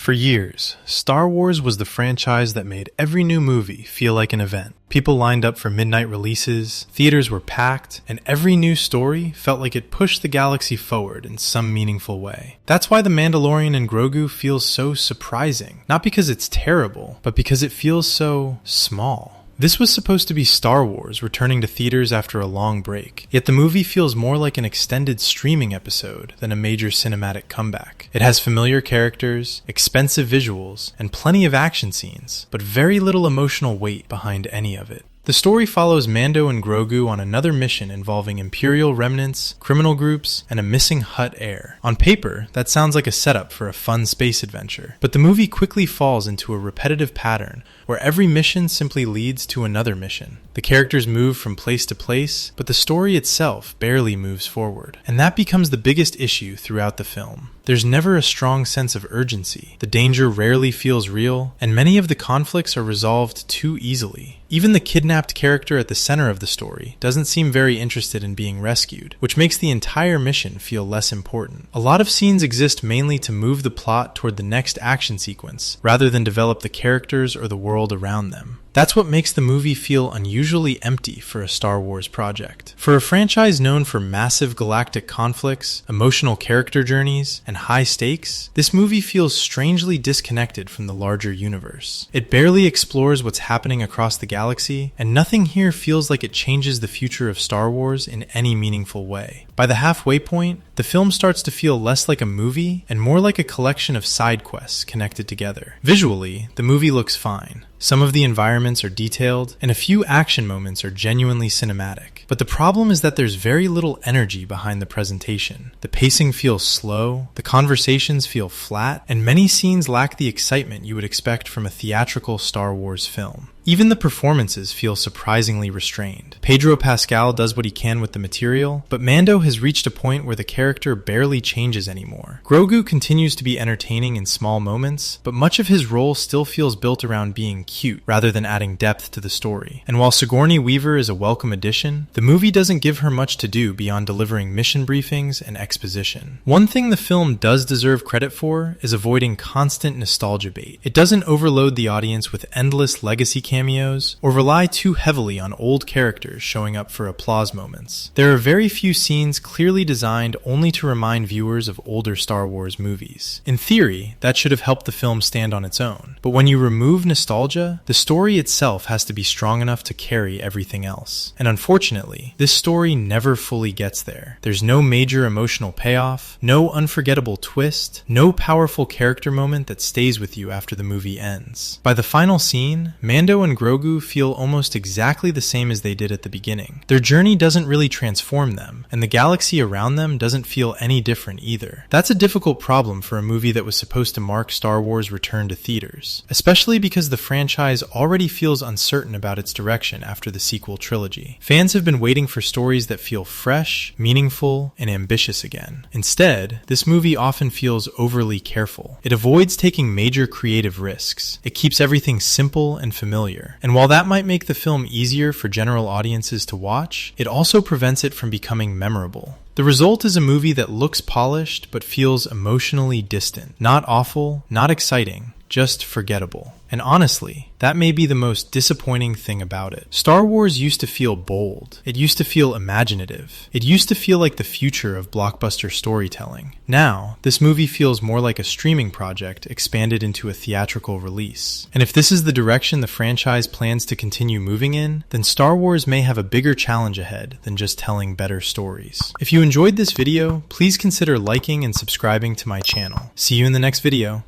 For years, Star Wars was the franchise that made every new movie feel like an event. People lined up for midnight releases, theaters were packed, and every new story felt like it pushed the galaxy forward in some meaningful way. That's why The Mandalorian and Grogu feels so surprising. Not because it's terrible, but because it feels so small. This was supposed to be Star Wars returning to theaters after a long break, yet the movie feels more like an extended streaming episode than a major cinematic comeback. It has familiar characters, expensive visuals, and plenty of action scenes, but very little emotional weight behind any of it. The story follows Mando and Grogu on another mission involving Imperial remnants, criminal groups, and a missing Hutt heir. On paper, that sounds like a setup for a fun space adventure, but the movie quickly falls into a repetitive pattern where every mission simply leads to another mission. The characters move from place to place, but the story itself barely moves forward. And that becomes the biggest issue throughout the film. There's never a strong sense of urgency, the danger rarely feels real, and many of the conflicts are resolved too easily. Even the kidnapped character at the center of the story doesn't seem very interested in being rescued, which makes the entire mission feel less important. A lot of scenes exist mainly to move the plot toward the next action sequence, rather than develop the characters or the world around them. That's what makes the movie feel unusually empty for a Star Wars project. For a franchise known for massive galactic conflicts, emotional character journeys, and high stakes, this movie feels strangely disconnected from the larger universe. It barely explores what's happening across the galaxy, and nothing here feels like it changes the future of Star Wars in any meaningful way. By the halfway point, the film starts to feel less like a movie and more like a collection of side quests connected together. Visually, the movie looks fine. Some of the environments are detailed, and a few action moments are genuinely cinematic. But the problem is that there's very little energy behind the presentation. The pacing feels slow, the conversations feel flat, and many scenes lack the excitement you would expect from a theatrical Star Wars film. Even the performances feel surprisingly restrained. Pedro Pascal does what he can with the material, but Mando has reached a point where the character barely changes anymore. Grogu continues to be entertaining in small moments, but much of his role still feels built around being cute, rather than adding depth to the story. And while Sigourney Weaver is a welcome addition, the movie doesn't give her much to do beyond delivering mission briefings and exposition. One thing the film does deserve credit for is avoiding constant nostalgia bait. It doesn't overload the audience with endless legacy cameos, or rely too heavily on old characters showing up for applause moments. There are very few scenes clearly designed only to remind viewers of older Star Wars movies. In theory, that should have helped the film stand on its own. But when you remove nostalgia, the story itself has to be strong enough to carry everything else. And unfortunately, this story never fully gets there. There's no major emotional payoff, no unforgettable twist, no powerful character moment that stays with you after the movie ends. By the final scene, Mando and Grogu feel almost exactly the same as they did at the beginning. Their journey doesn't really transform them, and the galaxy around them doesn't feel any different either. That's a difficult problem for a movie that was supposed to mark Star Wars' return to theaters, especially because the franchise already feels uncertain about its direction after the sequel trilogy. Fans have been waiting for stories that feel fresh, meaningful, and ambitious again. Instead, this movie often feels overly careful. It avoids taking major creative risks. It keeps everything simple and familiar. And while that might make the film easier for general audiences to watch, it also prevents it from becoming memorable. The result is a movie that looks polished but feels emotionally distant. Not awful, not exciting, just forgettable. And honestly, that may be the most disappointing thing about it. Star Wars used to feel bold. It used to feel imaginative. It used to feel like the future of blockbuster storytelling. Now, this movie feels more like a streaming project expanded into a theatrical release. And if this is the direction the franchise plans to continue moving in, then Star Wars may have a bigger challenge ahead than just telling better stories. If you enjoyed this video, please consider liking and subscribing to my channel. See you in the next video.